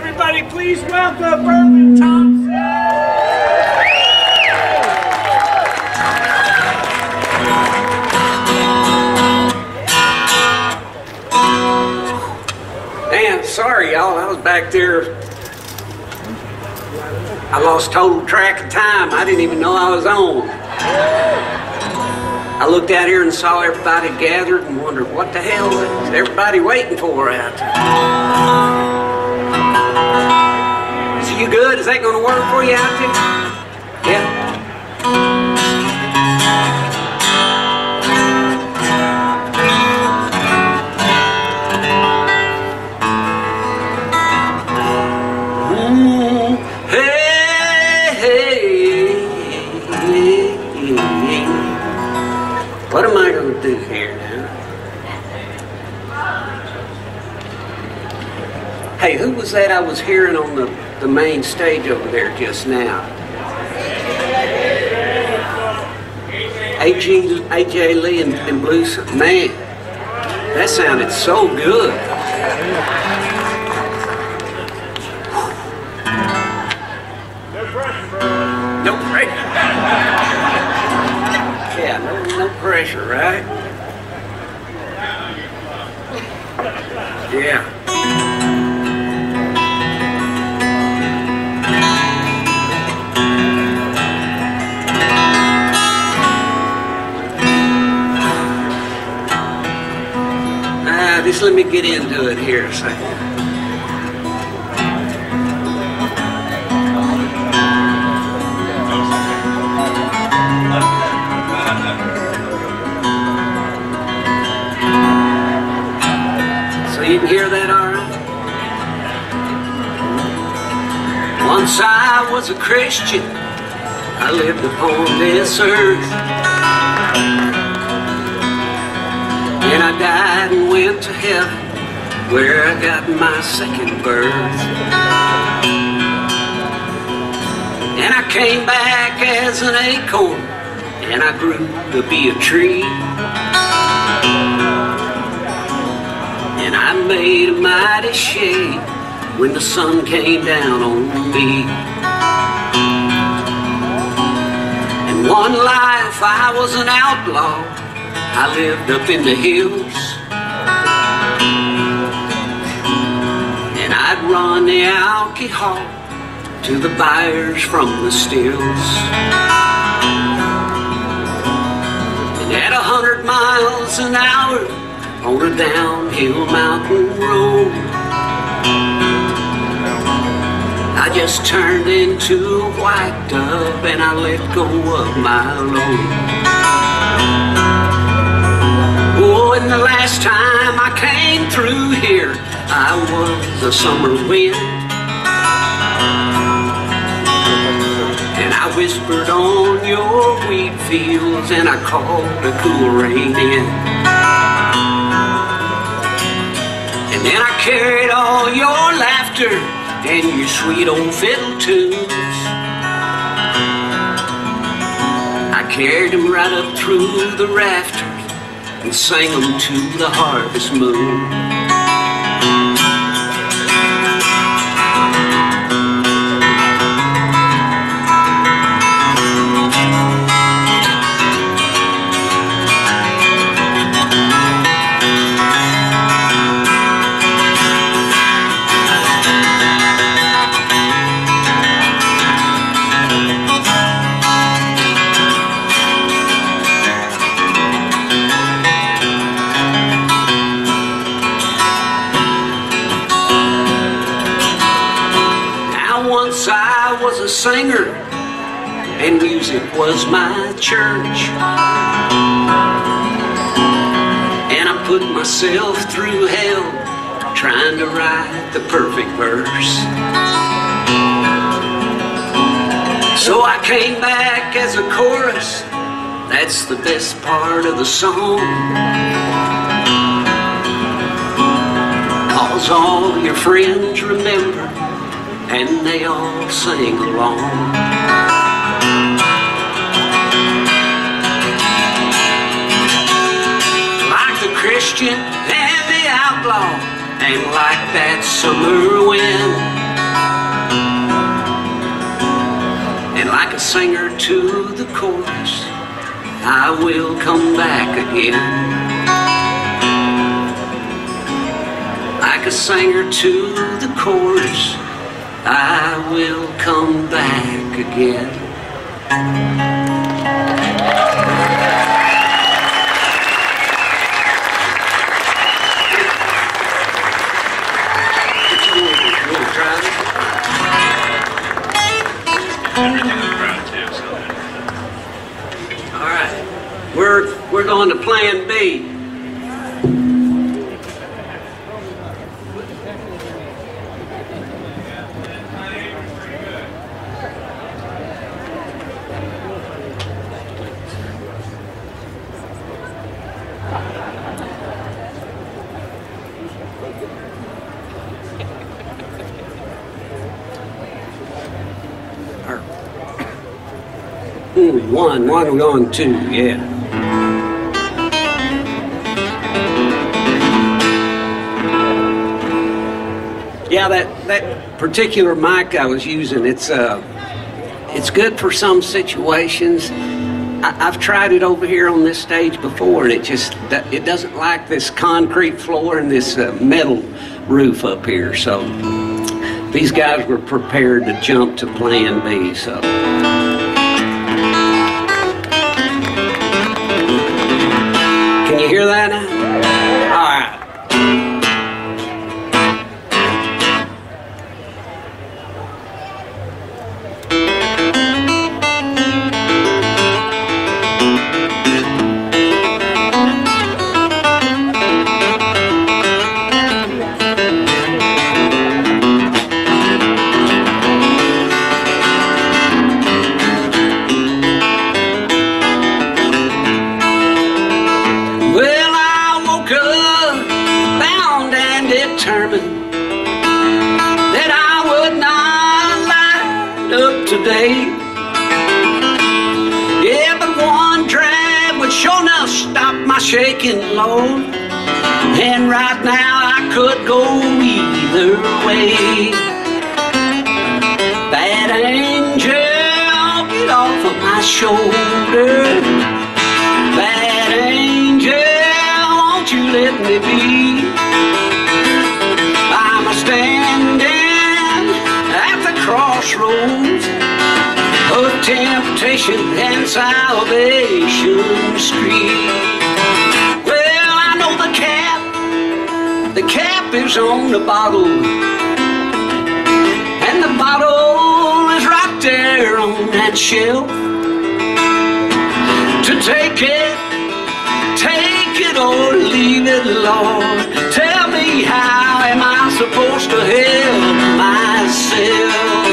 Everybody, please welcome Verlon Thompson. Man, sorry y'all, I was back there. I lost total track of time. I didn't even know I was on. I looked out here and saw everybody gathered and wondered what the hell is everybody waiting for out there. So you good? Is that going to work for you out there? Yeah. What am I going to do here now? Hey, who was that I was hearing on the main stage over there just now? A.J. Lee and Blues. Man, that sounded so good. No pressure. Yeah, no pressure, right? Yeah. Just let me get into it here a second. You can hear that all right? Once I was a Christian, I lived upon this earth, and I died and went to heaven, where I got my second birth. And I came back as an acorn, and I grew to be a tree. And I made a mighty shade when the sun came down on me. And one life I was an outlaw. I lived up in the hills, and I'd run the alcohol to the buyers from the stills. And at 100 miles an hour on a downhill mountain road, I just turned into a white dove and I let go of my load. Oh, and the last time I came through here, I was a summer wind, and I whispered on your wheat fields and I called a cool rain in. And then I carried all your laughter and your sweet old fiddle tunes. I carried them right up through the rafters and sang them to the harvest moon. I was a singer and music was my church, and I put myself through hell trying to write the perfect verse. So I came back as a chorus. That's the best part of the song, 'cause all your friends remember and they all sing along. Like the Christian and the outlaw, and like that summer wind, singer to the chorus, I will come back again. Like a singer to the chorus, I will come back again. All right, we're going to Plan B. One we're on two, yeah. Yeah, that particular mic I was using, it's good for some situations. I've tried it over here on this stage before, and it doesn't like this concrete floor and this metal roof up here. So these guys were prepared to jump to Plan B. So. Can you hear that now? All right. That I would not light up today. Yeah, but one drag would sure enough stop my shaking, Lord. And right now I could go either way. That angel, get off of my shoulder. That angel, won't you let me be? Standing at the crossroads of temptation and salvation street. Well, I know the cap is on the bottle, and the bottle is right there on that shelf. To take it or leave it, Lord. Tell me, how am I supposed to help myself?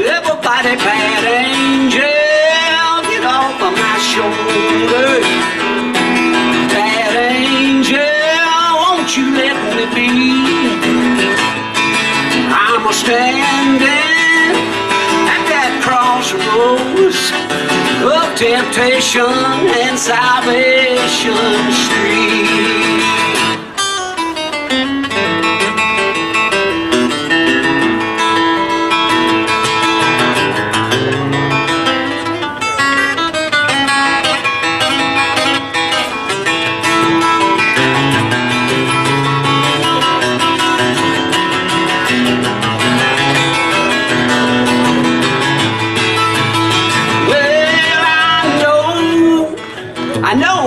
Everybody, bad angel, get off of my shoulder. Bad angel, won't you let me be? I'm standing at that crossroads of temptation and salvation street.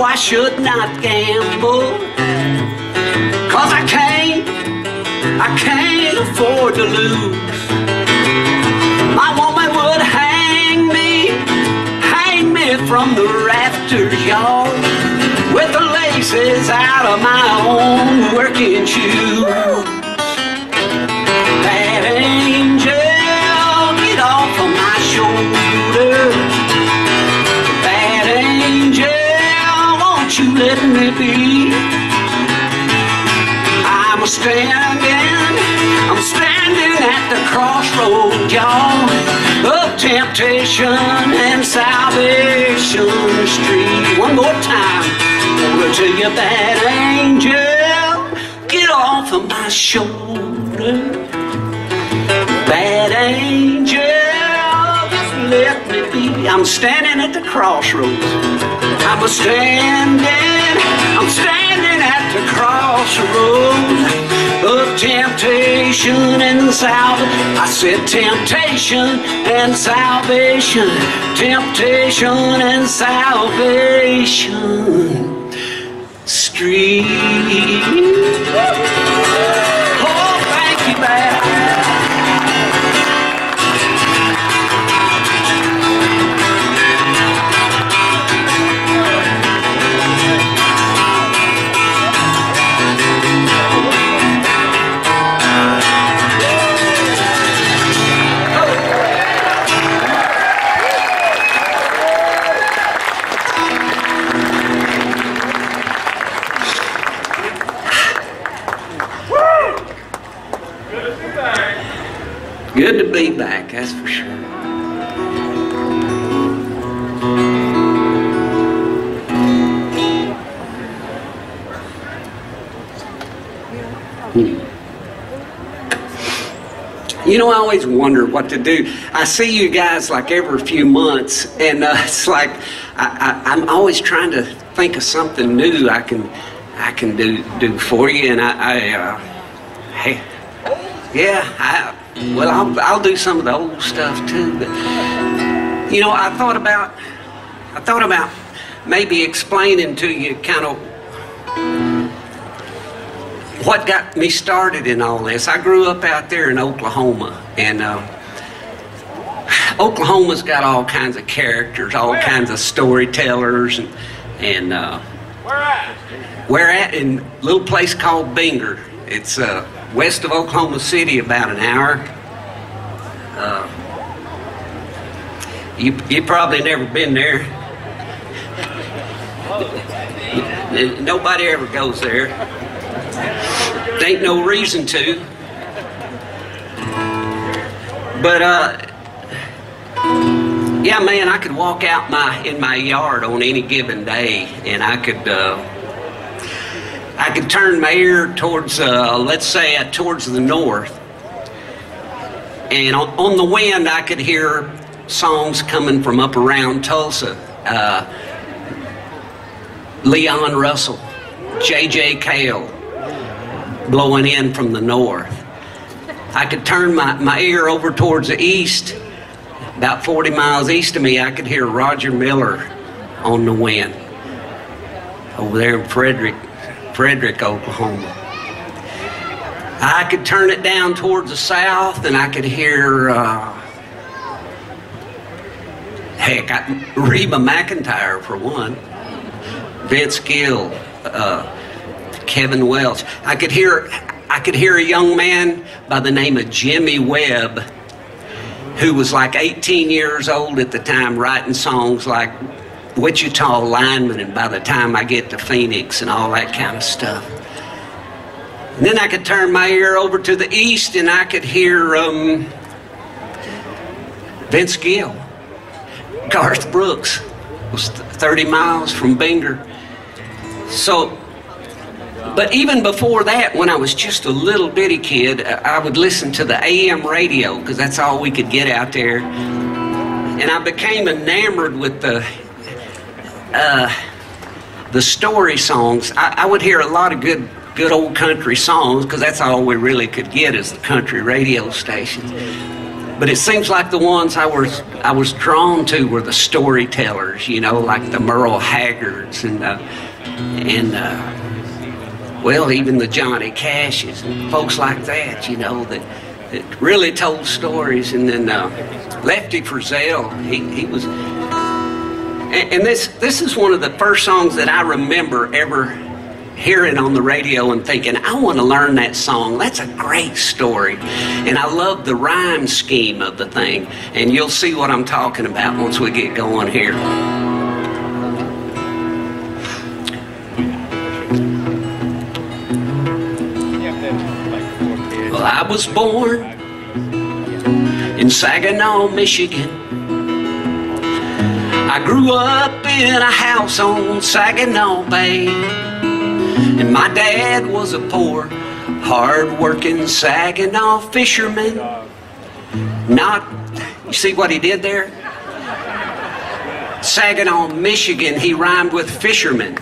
I should not gamble, 'cause I can't afford to lose. My woman would hang me from the rafters, y'all, with the laces out of my own working shoes. That angel, get off of my shoulder. That angel, you let me be. I'm standing at the crossroads, y'all, of temptation and salvation street. One more time, over to you, bad angel, get off of my shoulder. Bad angel, just let me be. I'm standing at the crossroads. I'm standing at the crossroads of temptation and salvation. I said temptation and salvation, temptation and salvation street. Oh, thank you, man. Good to be back, that's for sure. You know, I always wonder what to do. I see you guys like every few months, and it's like I'm always trying to think of something new I can do for you, and hey, yeah, well, I'll do some of the old stuff too. But you know, I thought about maybe explaining to you kind of what got me started in all this. I grew up out there in Oklahoma, and Oklahoma's got all kinds of characters, all kinds of storytellers, and we're at in a little place called Binger. It's west of Oklahoma City, about an hour. You probably never been there. Nobody ever goes there. There ain't no reason to. But yeah, man, I could walk out in my yard on any given day, and I could turn my ear towards, let's say, towards the north, and on the wind I could hear songs coming from up around Tulsa. Leon Russell, J.J. Cale, blowing in from the north. I could turn my ear over towards the east. About 40 miles east of me, I could hear Roger Miller on the wind over there in Frederick, Oklahoma. I could turn it down towards the south, and I could hear Reba McEntire for one, Vince Gill, Kevin Welch. I could hear a young man by the name of Jimmy Webb, who was like 18 years old at the time, writing songs like Wichita Lineman and By the Time I Get to Phoenix and all that kind of stuff. And then I could turn my ear over to the east, and I could hear Vince Gill. Garth Brooks was 30 miles from Binger. So, but even before that, when I was just a little bitty kid, I would listen to the AM radio, because that's all we could get out there. And I became enamored with the story songs. I would hear a lot of good old country songs, because that's all we really could get as the country radio stations. But it seems like the ones I was drawn to were the storytellers, you know, like the Merle Haggards and well, even the Johnny Cashes and folks like that, you know, that really told stories. And then Lefty Frizzell, he was, and this is one of the first songs that I remember ever hearing on the radio and thinking, I want to learn that song. That's a great story. And I love the rhyme scheme of the thing. And you'll see what I'm talking about once we get going here. Well, I was born in Saginaw, Michigan. I grew up in a house on Saginaw Bay. And my dad was a poor, hard-working Saginaw fisherman. You see what he did there? Saginaw, Michigan, he rhymed with fisherman.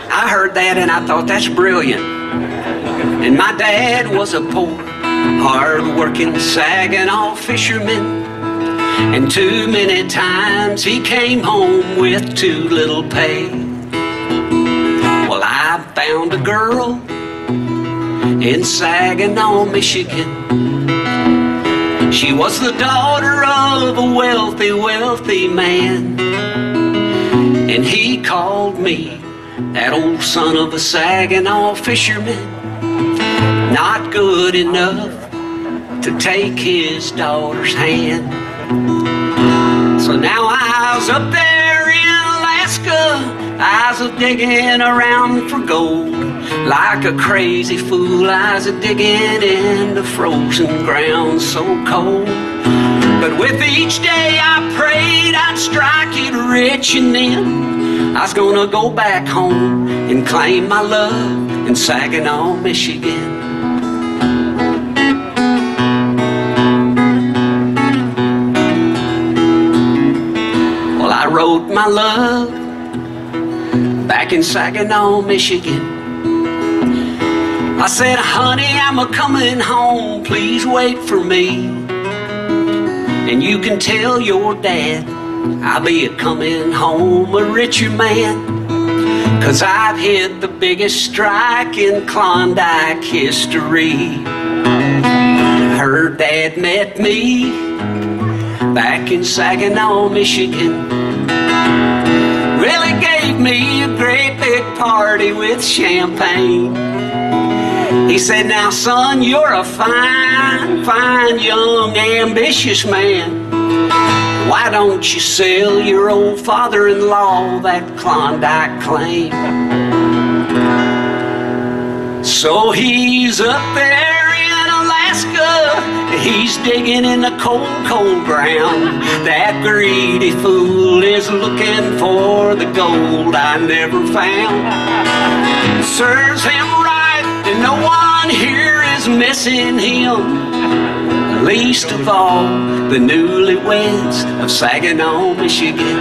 I heard that and I thought, that's brilliant. And my dad was a poor, hard-working Saginaw fisherman. And too many times he came home with too little pay. Well, I found a girl in Saginaw, Michigan. She was the daughter of a wealthy, wealthy man. And he called me that old son of a Saginaw fisherman, not good enough to take his daughter's hand. So now I was up there in Alaska, I was a-digging around for gold. Like a crazy fool, I was a-digging in the frozen ground so cold. But with each day I prayed I'd strike it rich, and then I was gonna go back home and claim my love in Saginaw, Michigan. Well, I wrote my love back in Saginaw, Michigan. I said, honey, I'm a-coming home, please wait for me. And you can tell your dad I'll be a-coming home a richer man. 'Cause I've hit the biggest strike in Klondike history. Her dad met me back in Saginaw, Michigan. Really gave me a great big party with champagne. He said, now son, you're a fine, fine, young, ambitious man. Why don't you sell your old father-in-law that Klondike claim? So he's up there in Alaska, he's digging in the cold, cold ground. That greedy fool is looking for the gold I never found. Serves him right, and no one here is missing him. Least of all, the newlyweds of Saginaw, Michigan.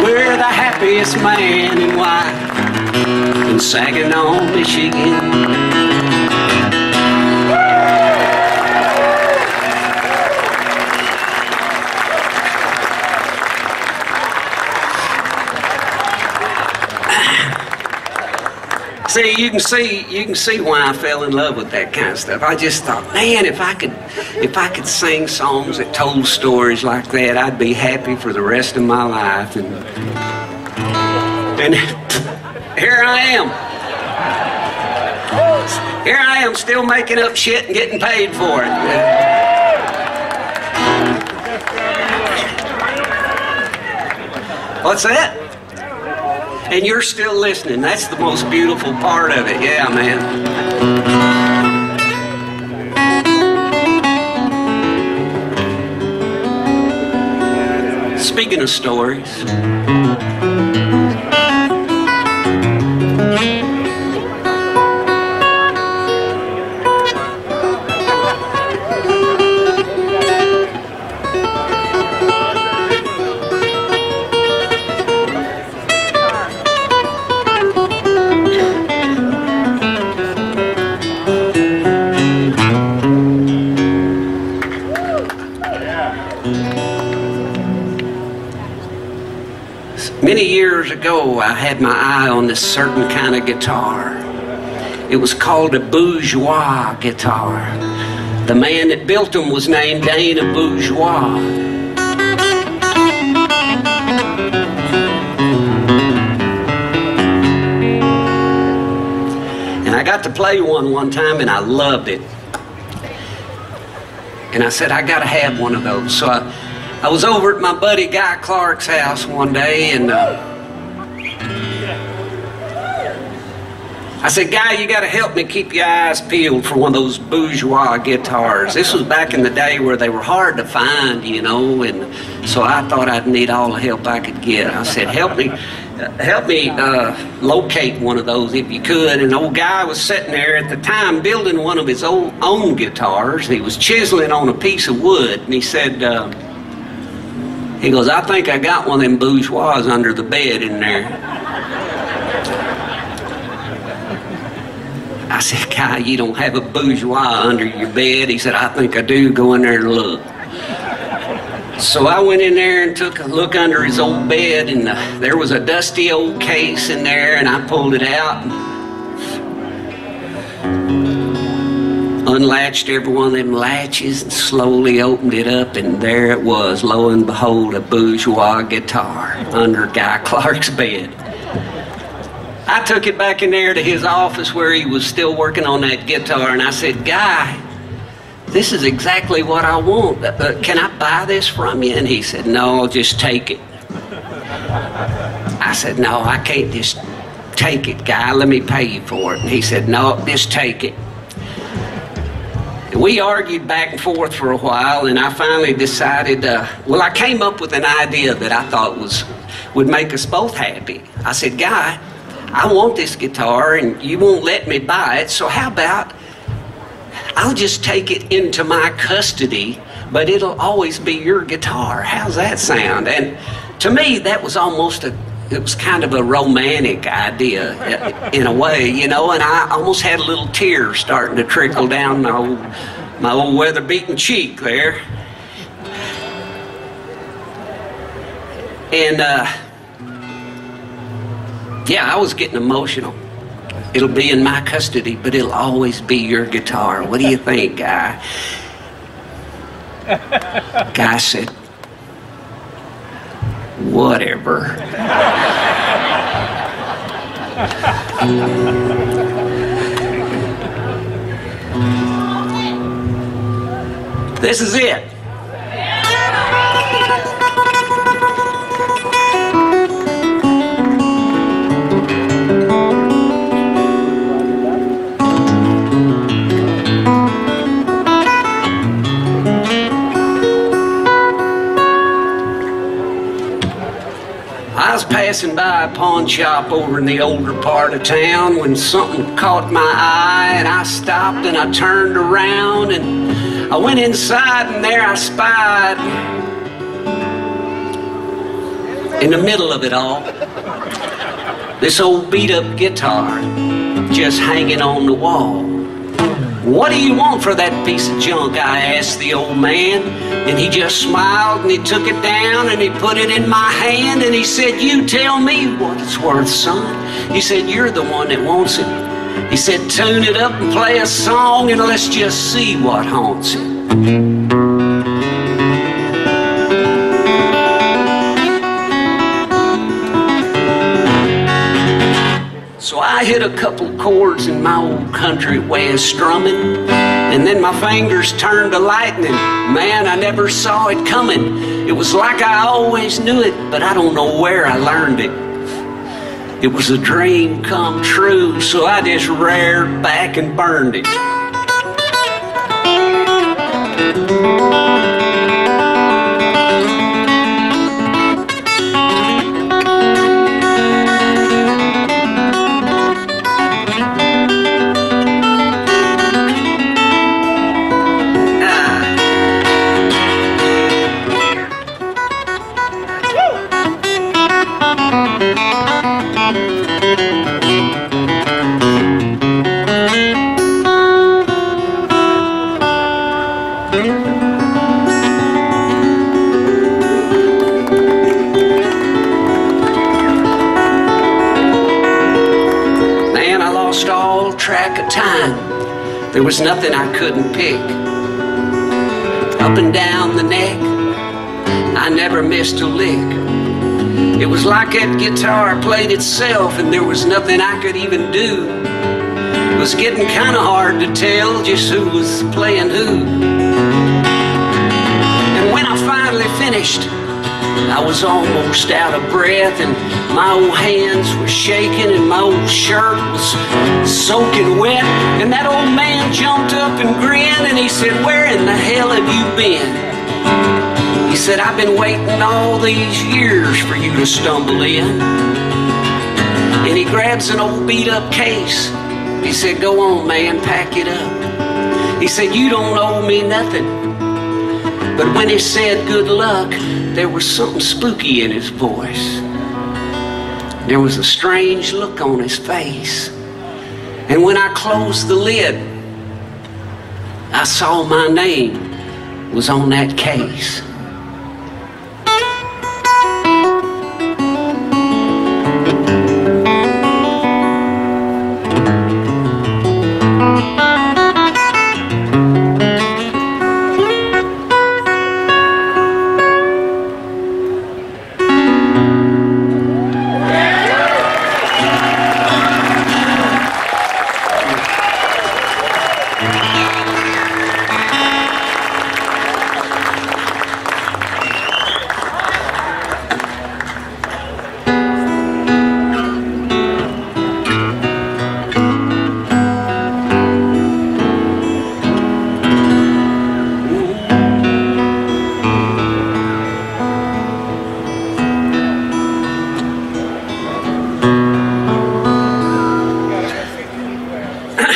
We're the happiest man and wife in Saginaw, Michigan. See, you can see why I fell in love with that kind of stuff. I just thought, man, if I could sing songs that told stories like that, I'd be happy for the rest of my life. And here I am. Here I am, still making up shit and getting paid for it. What's that? And you're still listening. That's the most beautiful part of it. Yeah, man. Speaking of stories, many years ago, I had my eye on this certain kind of guitar. It was called a bourgeois guitar. The man that built them was named Dana Bourgeois. And I got to play one time and I loved it. And I said, I gotta have one of those. So I was over at my buddy Guy Clark's house one day, and I said, Guy, you got to help me keep your eyes peeled for one of those bourgeois guitars. This was back in the day where they were hard to find, you know, and so I thought I'd need all the help I could get. I said, help me locate one of those if you could. And the old guy was sitting there at the time building one of his own guitars. He was chiseling on a piece of wood, and he said, He goes, I think I got one of them bourgeois under the bed in there. I said, Guy, you don't have a bourgeois under your bed. He said, I think I do. Go in there and look. So I went in there and took a look under his old bed, and there was a dusty old case in there, and I pulled it out, unlatched every one of them latches, and slowly opened it up, and there it was, lo and behold, a bourgeois guitar under Guy Clark's bed. I took it back in there to his office where he was still working on that guitar, and I said, Guy, this is exactly what I want. Can I buy this from you? And he said, no, just take it. I said, no, I can't just take it, Guy. Let me pay you for it. And he said, no, just take it. And we argued back and forth for a while, and I finally decided, well, I came up with an idea that I thought would make us both happy. I said, Guy, I want this guitar, and you won't let me buy it, so how about I'll just take it into my custody, but it'll always be your guitar. How's that sound? And to me, that was it was kind of a romantic idea in a way, you know, and I almost had a little tear starting to trickle down my old weather-beaten cheek there. And, yeah, I was getting emotional. It'll be in my custody, but it'll always be your guitar. What do you think, Guy? Guy said, whatever. This is it. I was passing by a pawn shop over in the older part of town when something caught my eye, and I stopped and I turned around and I went inside, and there I spied, in the middle of it all, this old beat-up guitar just hanging on the wall. What do you want for that piece of junk? I asked the old man, and he just smiled, and he took it down and he put it in my hand, and he said, you tell me what it's worth, son. He said, you're the one that wants it. He said, tune it up and play a song, and let's just see what haunts it. So I hit a couple chords in my old country way of strumming, and then my fingers turned to lightning. Man, I never saw it coming. It was like I always knew it, but I don't know where I learned it. It was a dream come true, so I just reared back and burned it. Track of time. There was nothing I couldn't pick. Up and down the neck, I never missed a lick. It was like that guitar played itself, and there was nothing I could even do. It was getting kind of hard to tell just who was playing who. And when I finally finished, I was almost out of breath, and my old hands were shaking, and my old shirt was soaking wet. And that old man jumped up and grinned, and he said, where in the hell have you been? He said, I've been waiting all these years for you to stumble in. And he grabs an old beat-up case. He said, go on, man, pack it up. He said, you don't owe me nothing. But when he said good luck, there was something spooky in his voice. There was a strange look on his face. And when I closed the lid, I saw my name was on that case.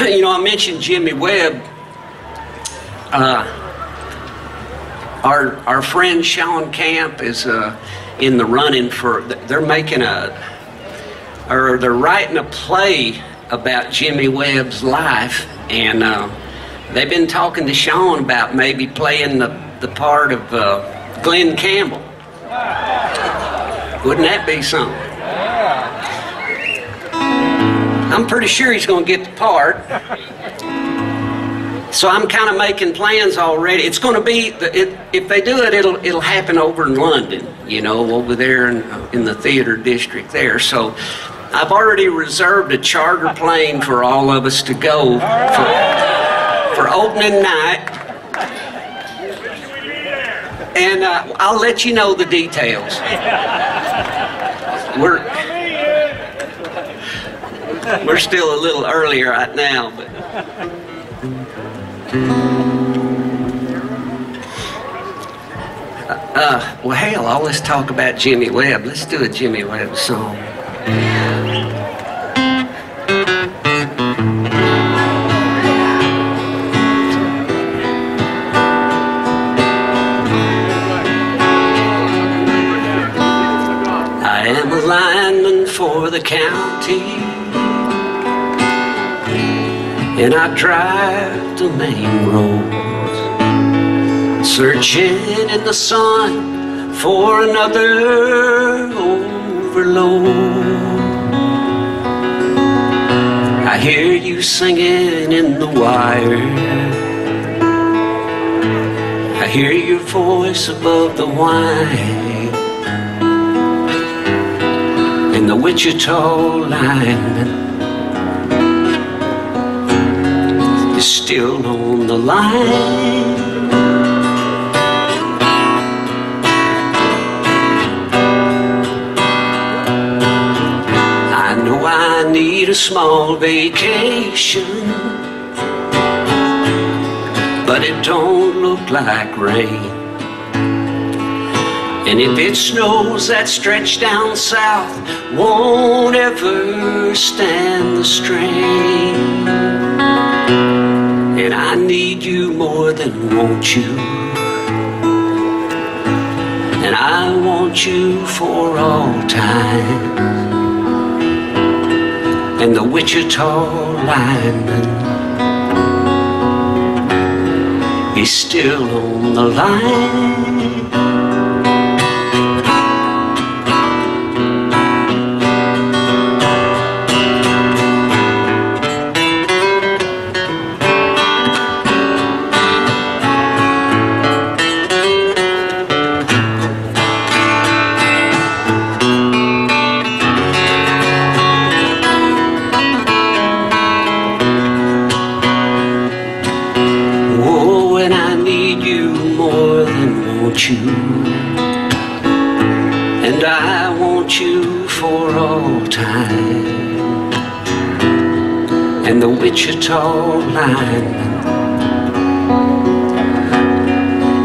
You know, I mentioned Jimmy Webb. Our friend Sean Camp is in the running for. They're making they're writing a play about Jimmy Webb's life, and they've been talking to Sean about maybe playing the part of Glenn Campbell. Wouldn't that be something? I'm pretty sure he's going to get the part. So I'm kind of making plans already. It's going to be, if they do it, it'll happen over in London, you know, over there in the theater district there. So I've already reserved a charter plane for all of us to go for opening night. And I'll let you know the details. We're still a little early right now, but well, hell, all this talk about Jimmy Webb. Let's do a Jimmy Webb song. I am a lineman for the county, and I drive the main road, searching in the sun for another overload. I hear you singing in the wire, I hear your voice above the whine, and the Wichita lineman is still on the line. I know I need a small vacation, but it don't look like rain. And if it snows, that stretch down south won't ever stand the strain. And I need you more than want you, and I want you for all time. And the Wichita lineman is still on the line. You, and I want you for all time. And the Wichita lineman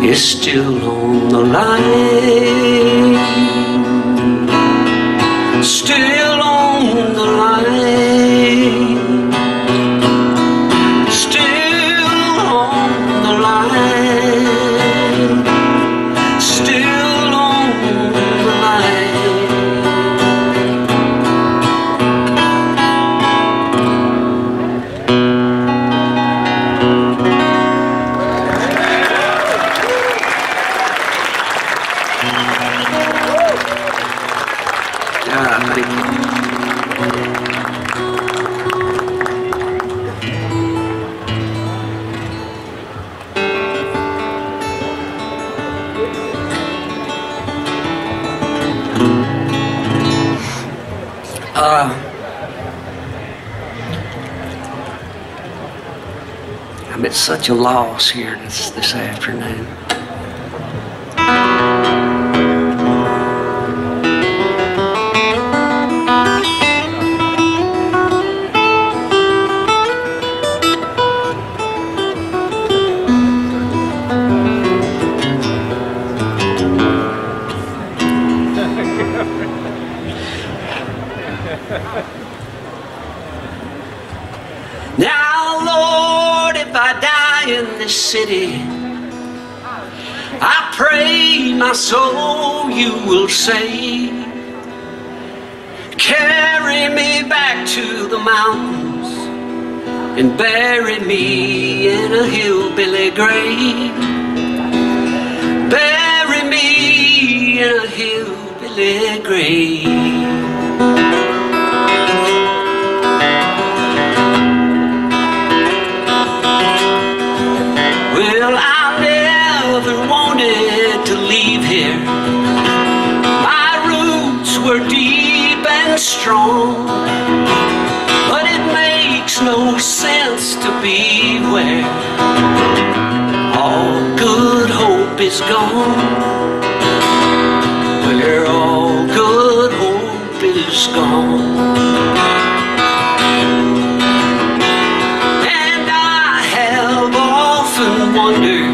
is still on the line, still on the line, still on the line. It's such a loss here this afternoon. Now, Lord, if I die in this city, I pray my soul you will save. Carry me back to the mountains and bury me in a hillbilly grave. Bury me in a hillbilly grave. Well, I never wanted to leave here. My roots were deep and strong, but it makes no sense to be where all good hope is gone. Where all good hope is gone. Wonder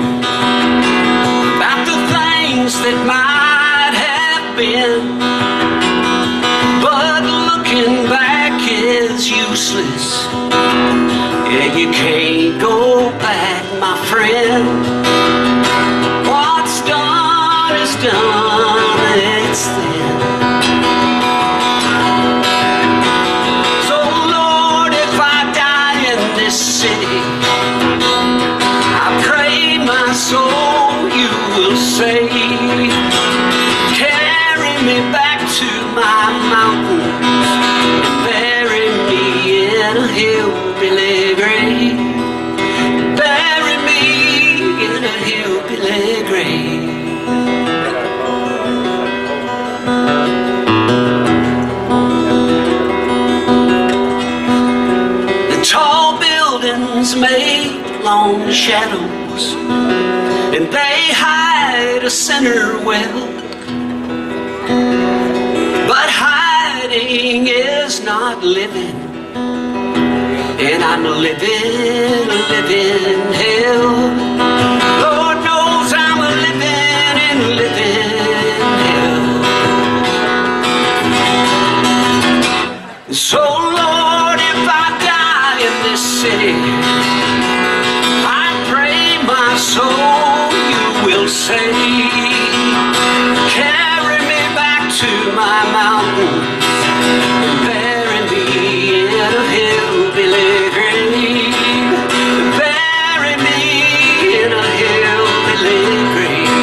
about the things that might have been, but looking back is useless. Yeah, you can't go back, my friend. What's done is done, it's then. So Lord, if I die in this city, soul you will save. Carry me back to my mountains and bury me in a hillbilly grave. Bury me in a hillbilly grave. The tall buildings made long shadows, and they hide a sinner well. But hiding is not living, and I'm living hell. Lord knows I'm living hell. So Lord, if I die in this city, I pray my soul will say. Carry me back to my mountains and bury me in a hillbilly grave. Bury me in a hillbilly grave.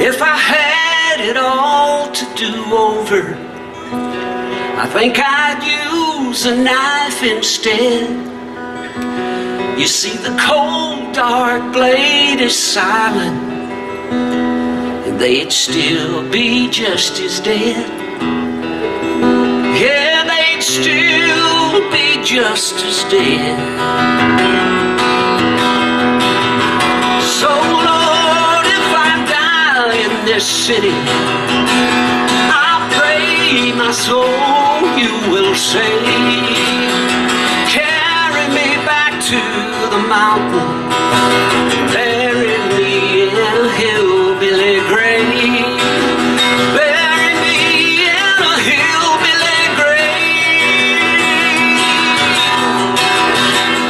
If I had it all to do over, I think I'd use a knife instead. You see, the cold dark blade is silent, and they'd still be just as dead. Yeah, they'd still be just as dead. So Lord, if I die in this city, I pray my soul you will save. Carry me back to the mountain, bury me in a hillbilly grave. Bury me in a hillbilly grave.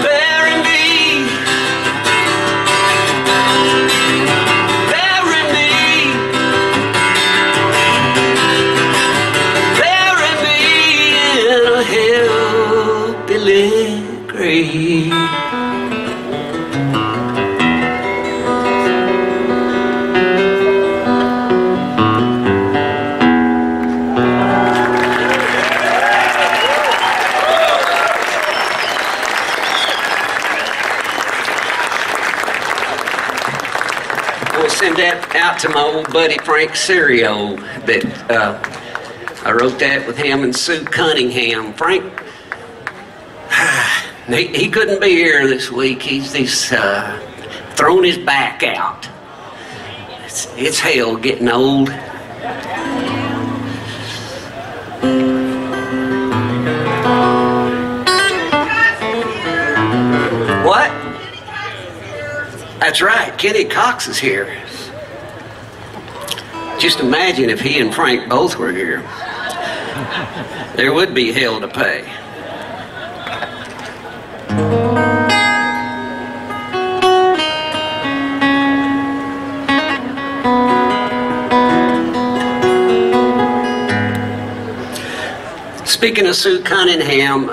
Bury me. Bury me. out to my old buddy Frank Serio that I wrote that with him and Sue Cunningham. Frank, he couldn't be here this week. He's thrown his back out. It's hell getting old. What? That's right, Kenny Cox is here. Just imagine if he and Frank both were here. There would be hell to pay. Speaking of Sue Cunningham,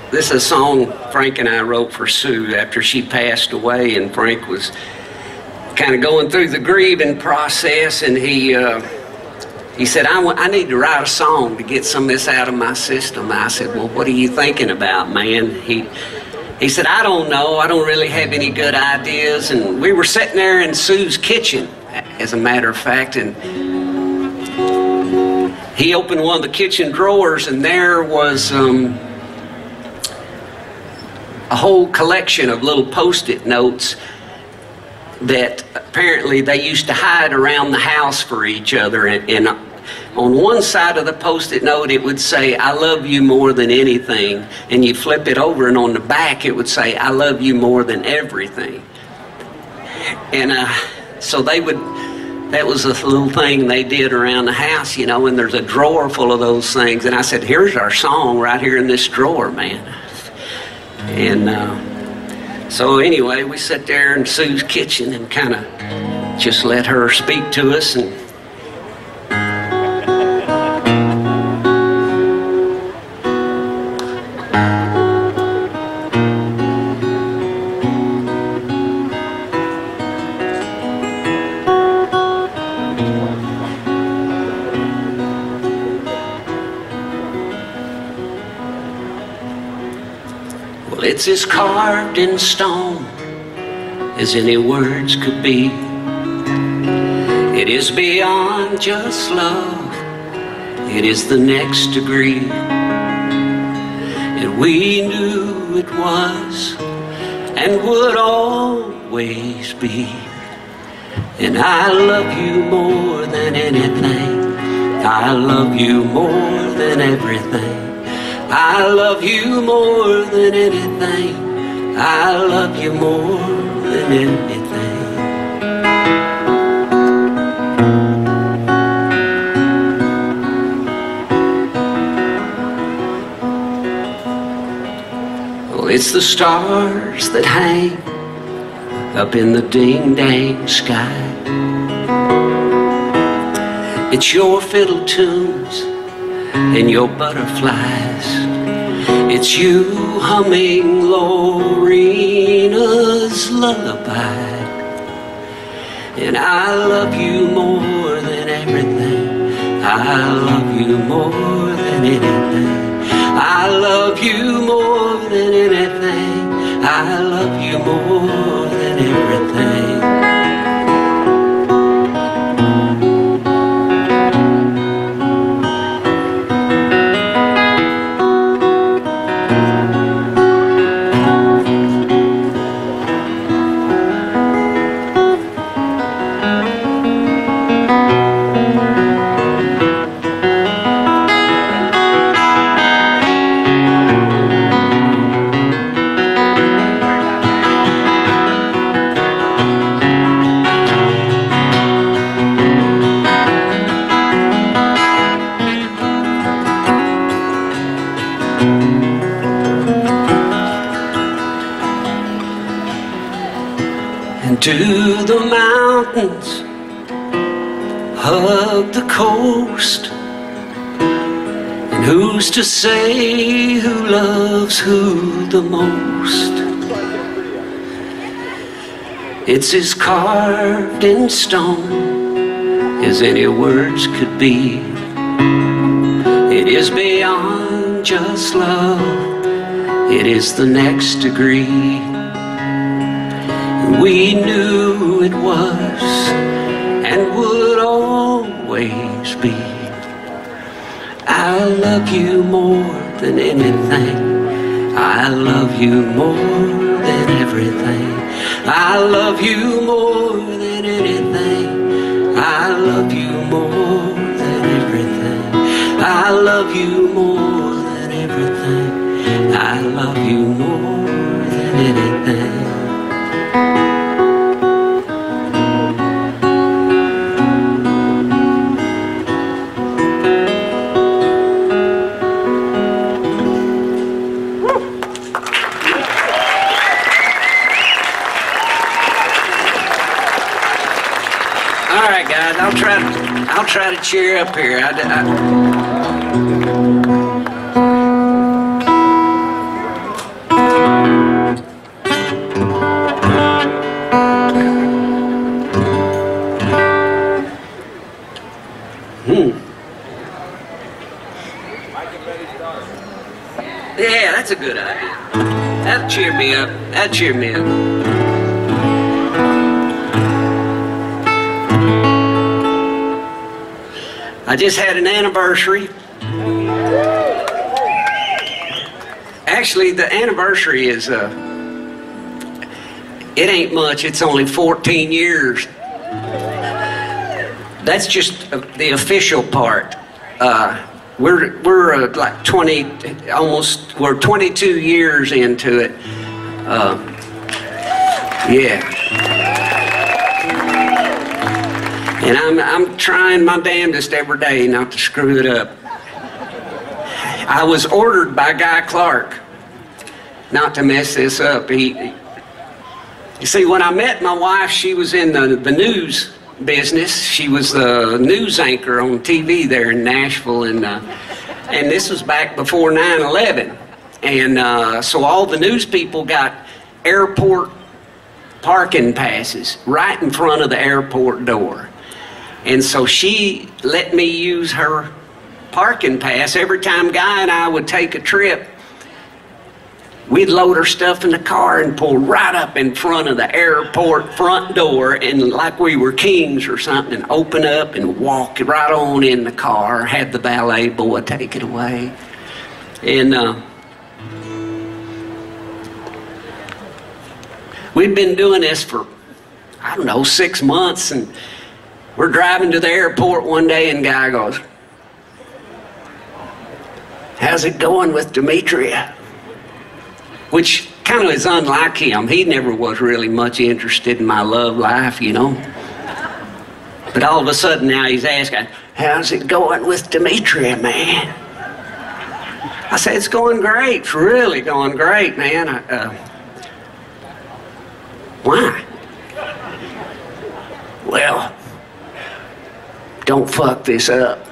this is a song Frank and I wrote for Sue after she passed away, and Frank was kind of going through the grieving process, and he said, I need to write a song to get some of this out of my system. I said, well, what are you thinking about, man? He said, I don't know. I don't really have any good ideas. And we were sitting there in Sue's kitchen, as a matter of fact, and he opened one of the kitchen drawers, and there was a whole collection of little Post-it notes that apparently they used to hide around the house for each other. And on one side of the Post-it note it would say, I love you more than anything. And you flip it over and on the back it would say, I love you more than everything. And so they would, that was a little thing they did around the house, you know, and there's a drawer full of those things. And I said, here's our song right here in this drawer, man. And so anyway, we sat there in Sue's kitchen and kind of just let her speak to us. And it's as carved in stone as any words could be. It is beyond just love, it is the next degree. And we knew it was and would always be. And I love you more than anything, I love you more than everything. I love you more than anything, I love you more than anything. Well, it's the stars that hang up in the ding-dang sky. It's your fiddle tunes and your butterflies. It's you humming Lorena's lullaby. And I love you more than everything, I love you more than anything. I love you more than anything, I love you more than everything. To the mountains, hug the coast, and who's to say who loves who the most? It's as carved in stone as any words could be. It is beyond just love, it is the next degree. we knew it was and would always be. I love you more than anything. I love you more than everything. I love you more than anything. I love you more than everything. I love you more than everything. I love you more than anything. All right, guys, I'll try to cheer up here. Yeah, that's a good idea. That'll cheer me up. That'll cheer me up. I just had an anniversary. Actually, the anniversary is, it ain't much. It's only 14 years. That's just the official part. We're like 20, almost, we're 22 years into it. Yeah. And I'm trying my damnedest every day not to screw it up. I was ordered by Guy Clark not to mess this up. You see, when I met my wife, she was in the news business. She was the news anchor on TV there in Nashville, and this was back before 9/11. And so all the news people got airport parking passes right in front of the airport door. And so she let me use her parking pass. Every time Guy and I would take a trip, we'd load our stuff in the car and pull right up in front of the airport front door, and like we were kings or something, and open up and walk right on in the car, have the valet boy take it away. And we've been doing this for, I don't know, 6 months, and we're driving to the airport one day, and Guy goes, "How's it going with Demetria?" Which kind of is unlike him. He never was really much interested in my love life, you know. But all of a sudden now he's asking, "How's it going with Demetria, man?" I said, "It's going great. It's really going great, man." Why? "Well, don't fuck this up."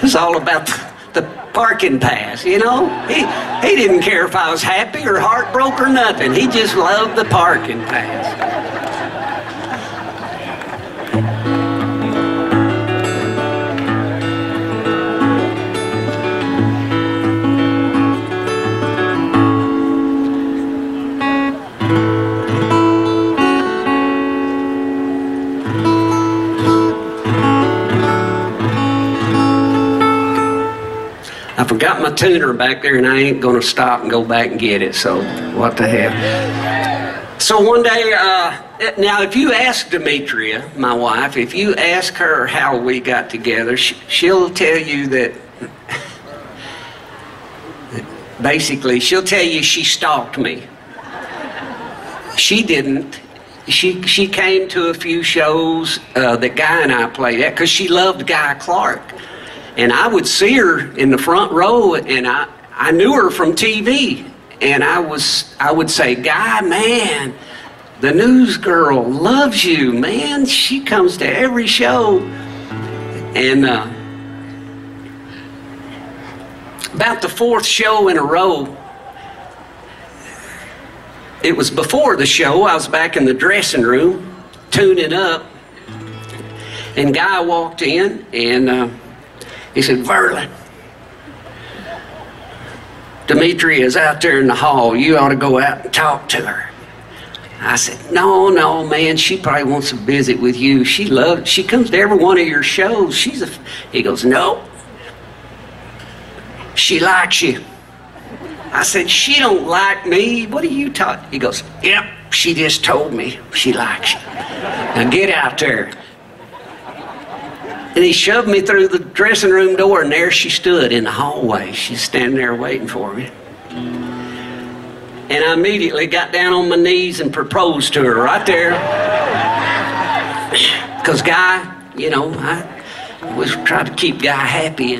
It's all about the parking pass, you know? He didn't care if I was happy or heartbroken or nothing. He just loved the parking pass. I forgot my tuner back there, and I ain't gonna stop and go back and get it, so what the hell. So one day, now if you ask Demetria, my wife, if you ask her how we got together, she'll tell you that, basically, she'll tell you she stalked me. She didn't. She came to a few shows that Guy and I played at, because she loved Guy Clark. And I would see her in the front row, and I knew her from TV. And I would say, "Guy, man, the news girl loves you, man. She comes to every show." And about the 4th show in a row, it was before the show, I was back in the dressing room, tuning up, and Guy walked in, and he said, "Verlon, Demetria's out there in the hall. You ought to go out and talk to her. I said, no, man, she probably wants to visit with you. She comes to every one of your shows. He goes, no. She likes you. I said, she don't like me. What are you talking? He goes, yep, she just told me she likes you. Now get out there. And he shoved me through the dressing room door, and there she stood in the hallway. She's standing there waiting for me. And I immediately got down on my knees and proposed to her right there. Because Guy, you know, I always try to keep Guy happy.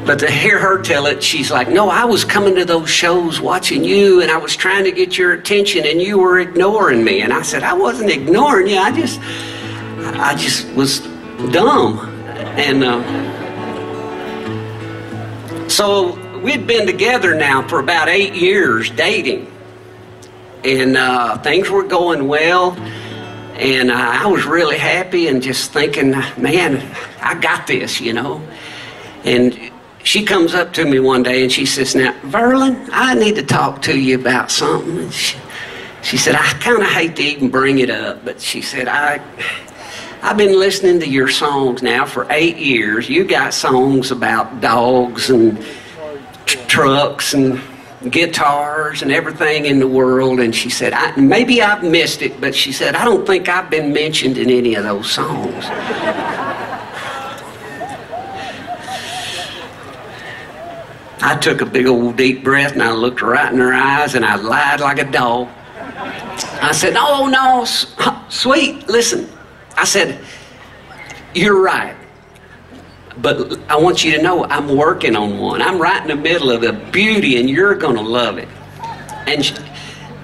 But to hear her tell it, she's like, no, I was coming to those shows watching you, and I was trying to get your attention, and you were ignoring me. And I said, I wasn't ignoring you. I just was dumb. And so we'd been together now for about 8 years dating. And things were going well. And I was really happy and just thinking, man, I got this, you know. And she comes up to me one day and she says, now, Verlon, I need to talk to you about something. And she said, I kind of hate to even bring it up, but she said, I've been listening to your songs now for 8 years. You got songs about dogs and trucks and guitars and everything in the world. And she said, maybe I've missed it, but she said, I don't think I've been mentioned in any of those songs. I took a big old deep breath and I looked right in her eyes and I lied like a dog. I said, oh, no, sweet, listen. I said, you're right. But I want you to know I'm working on one. I'm right in the middle of the beauty and you're going to love it. And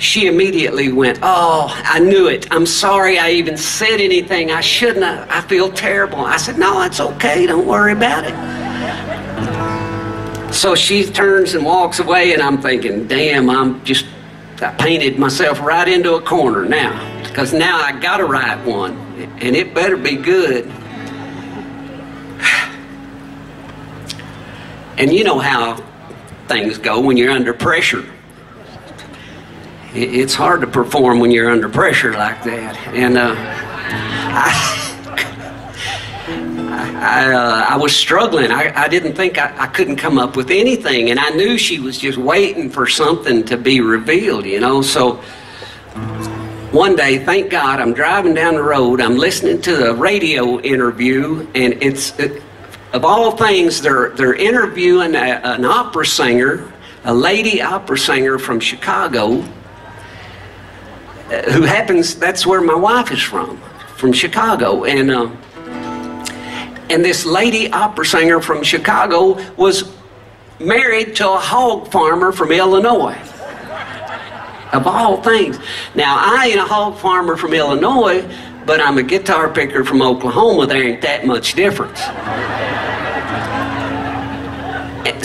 she immediately went, oh, I knew it. I'm sorry I even said anything. I shouldn't have. I feel terrible. I said, no, it's okay. Don't worry about it. So she turns and walks away, and I'm thinking, damn, I painted myself right into a corner now, because now I got to write one, and it better be good. And you know how things go when you're under pressure. It's hard to perform when you're under pressure like that. And I was struggling. I didn't think I couldn't come up with anything, and I knew she was just waiting for something to be revealed, you know. So one day, thank God, I'm driving down the road, I'm listening to a radio interview, and of all things, they're interviewing an opera singer, a lady opera singer from Chicago, who happens, that's where my wife is from Chicago. And this lady opera singer from Chicago was married to a hog farmer from Illinois. Of all things. Now, I ain't a hog farmer from Illinois, but I'm a guitar picker from Oklahoma. There ain't that much difference.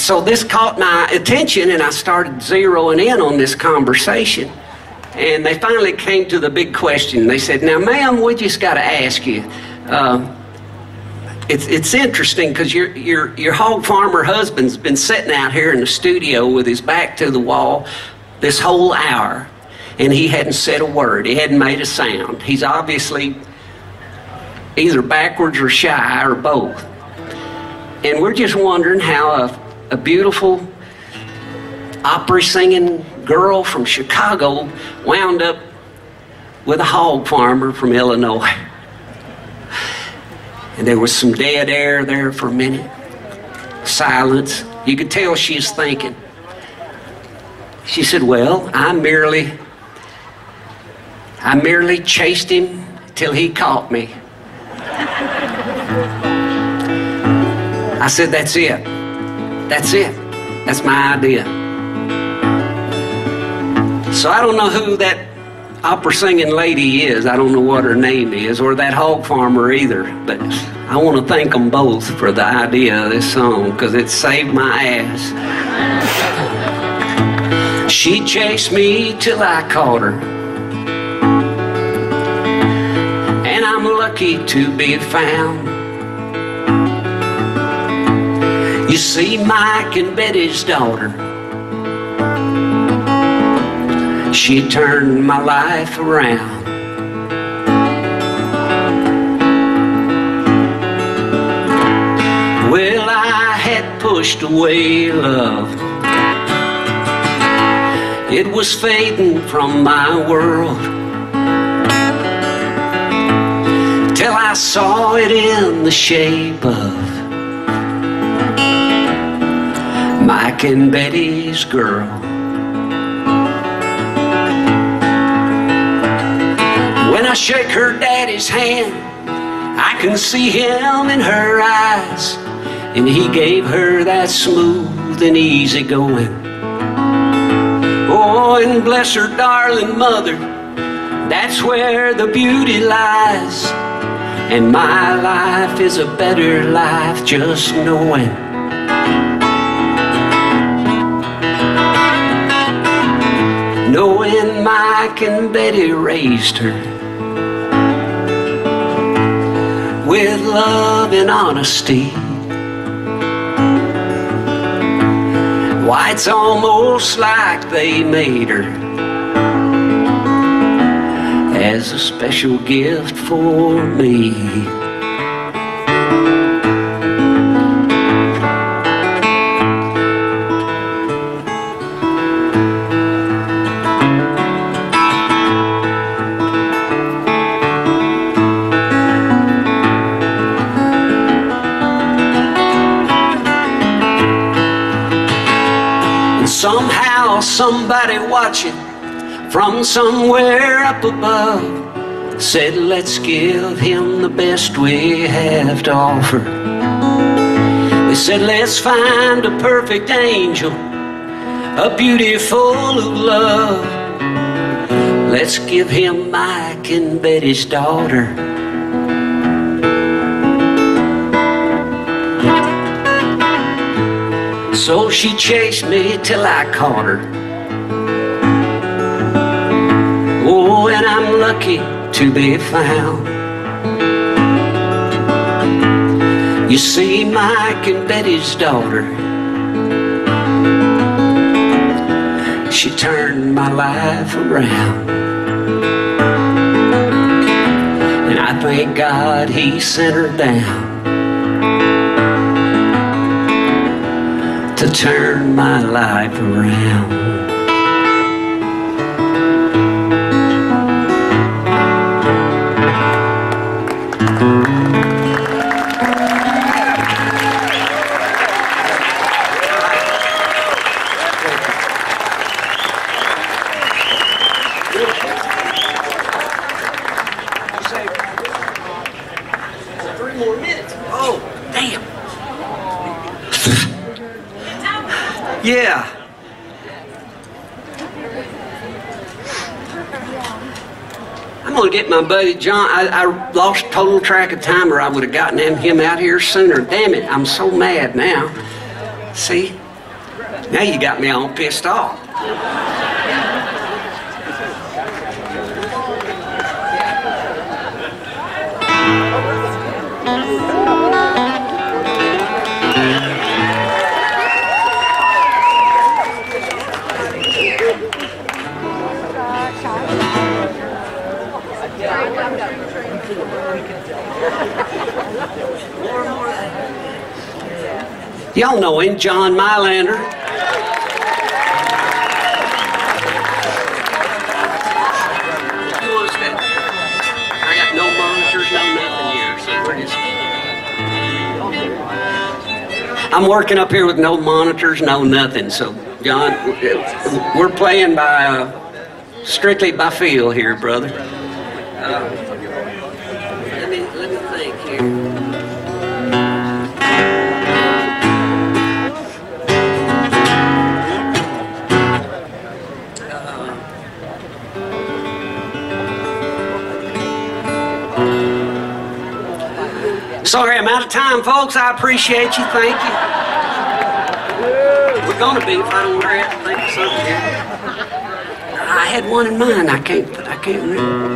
So this caught my attention, and I started zeroing in on this conversation. And they finally came to the big question. They said, now, ma'am, we just got to ask you, it's interesting because your hog farmer husband's been sitting out here in the studio with his back to the wall this whole hour, and he hadn't said a word. He hadn't made a sound. He's obviously either backwards or shy or both. And we're just wondering how a beautiful opera singing girl from Chicago wound up with a hog farmer from Illinois. And there was some dead air there for a minute. Silence. You could tell she's thinking. She said, well, I merely chased him till he caught me. I said, that's it. That's it. That's my idea. So I don't know who that opera singing lady is. I don't know what her name is, or that hog farmer either, but I want to thank them both for the idea of this song, because it saved my ass. She chased me till I caught her, and I'm lucky to be found. You see, Mike and Betty's daughter, she turned my life around. Well, I had pushed away love. It was fading from my world, till I saw it in the shape of Mike and Betty's girl. When I shake her daddy's hand, I can see him in her eyes, and he gave her that smooth and easy going. Oh, and bless her darling mother, that's where the beauty lies. And my life is a better life just knowing Mike and Betty raised her with love and honesty. Why, it's almost like they made her as a special gift for me. Somehow somebody watching from somewhere up above said, let's give him the best we have to offer. They said, let's find a perfect angel, a beauty full of love. Let's give him Mike and Betty's daughter. So she chased me till I caught her. Oh, and I'm lucky to be found. You see, Mike and Betty's daughter, she turned my life around. And I thank God he sent her down to turn my life around. Yeah. I'm gonna get my buddy John. I lost total track of time, or I would have gotten him out here sooner. Damn it, I'm so mad now. See? Now you got me all pissed off. Y'all know him, John Mailander. I got no monitors, no nothing here, so we're just... I'm working up here with no monitors, no nothing, so John, we're playing by, strictly by feel here, brother. Let me think here. Sorry, I'm out of time, folks. I appreciate you. Thank you. We're gonna be if I don't hurry up and think of something here. I had one in mind. I can't remember.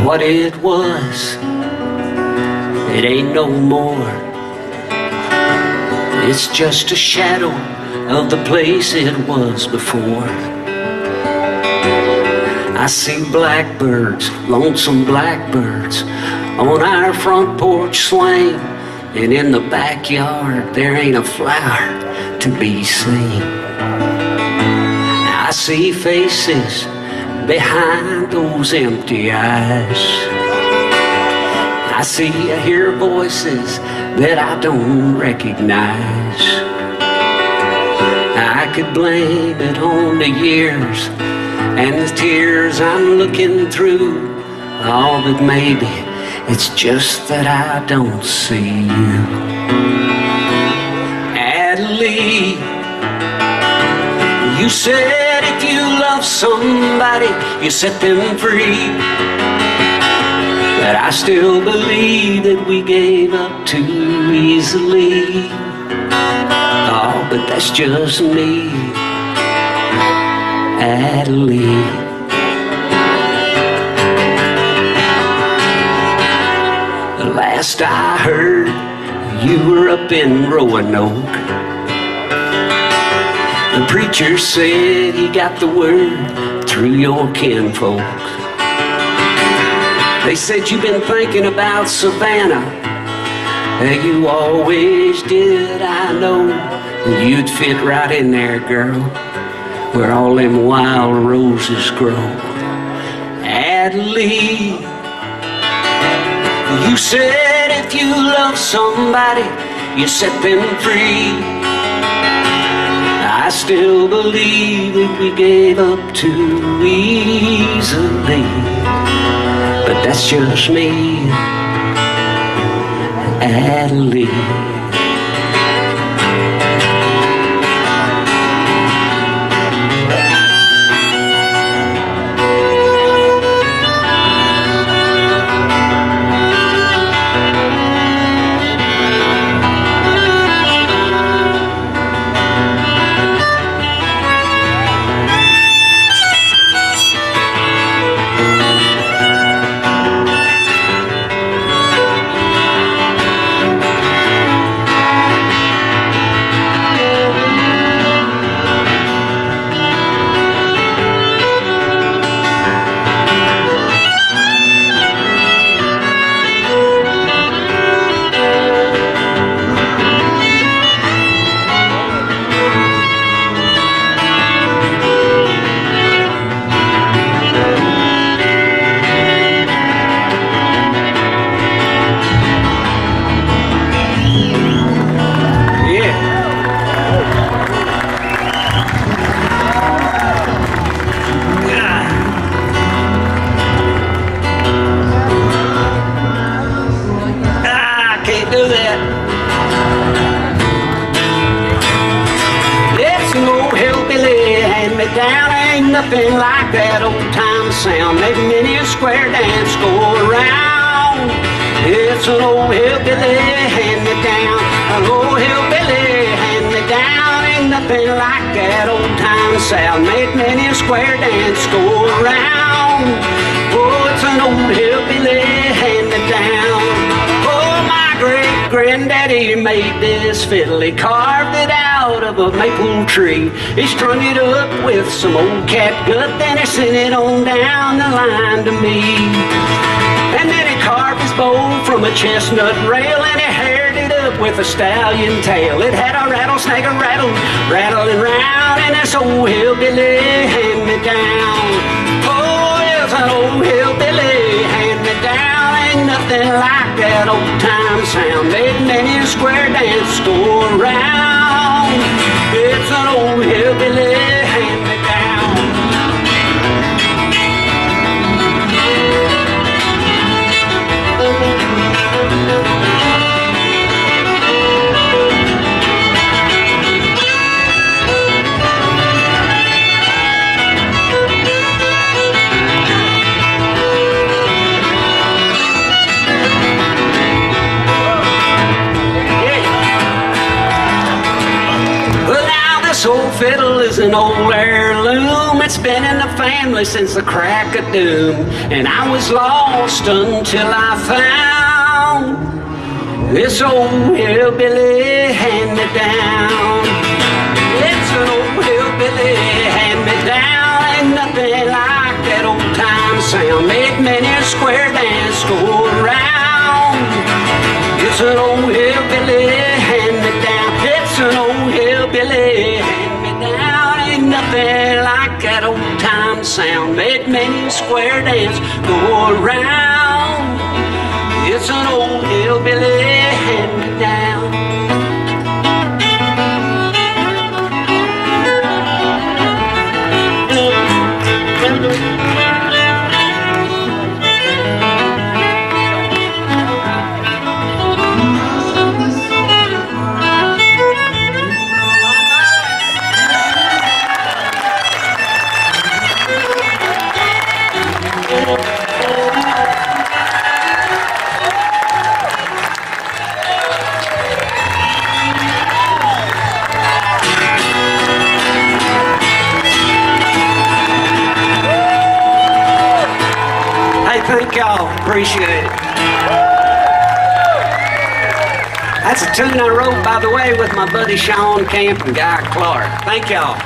what it was, it ain't no more. It's just a shadow of the place it was before. I see blackbirds, lonesome blackbirds, on our front porch swing, and in the backyard there ain't a flower to be seen. I see faces behind those empty eyes. I hear voices that I don't recognize. I could blame it on the years and the tears I'm looking through. Oh, but maybe it's just that I don't see you. Adelaide, you said if you love somebody, you set them free. But I still believe that we gave up too easily. Oh, but that's just me, Adelaide. The last I heard, you were up in Roanoke. The preacher said he got the word through your kinfolk. They said you've been thinking about Savannah. You always did, I know. You'd fit right in there, girl, where all them wild roses grow. Adelaide, you said if you love somebody, you set them free. I still believe that we gave up too easily. But that's just me, Adelaide. Down ain't nothing like that old time sound. Make many a square dance go around. It's an old hillbilly hand me down. An old hillbilly hand me down. Ain't nothing like that old time sound. Make many a square dance go around. Oh, it's an old hillbilly hand me down. Oh, my great granddaddy made this fiddle. He carved it out of a maple tree. He strung it up with some old catgut, then he sent it on down the line to me. And then he carved his bow from a chestnut rail, and he haired it up with a stallion tail. It had a rattlesnake rattling round, and this old hillbilly hand me down. Oh, it's an old hillbilly hand me down. Ain't nothing like that old time sound. Made many a square dance go around. It's an old hillbilly hand me down. This old fiddle is an old heirloom. that's been in the family since the crack of doom. And I was lost until I found this old hillbilly hand-me-down. It's an old hillbilly hand-me-down. Ain't nothing like that old-time sound. Made many a square dance go around. It's an old hillbilly hand-me-down. It's an old hillbilly hand-me-down. Ain't nothing like that old-time sound. Made many a square dance go around. It's an old hillbilly hand-me-down. Thank y'all. Appreciate it. That's a tune I wrote, by the way, with my buddy Sean Camp and Guy Clark. Thank y'all.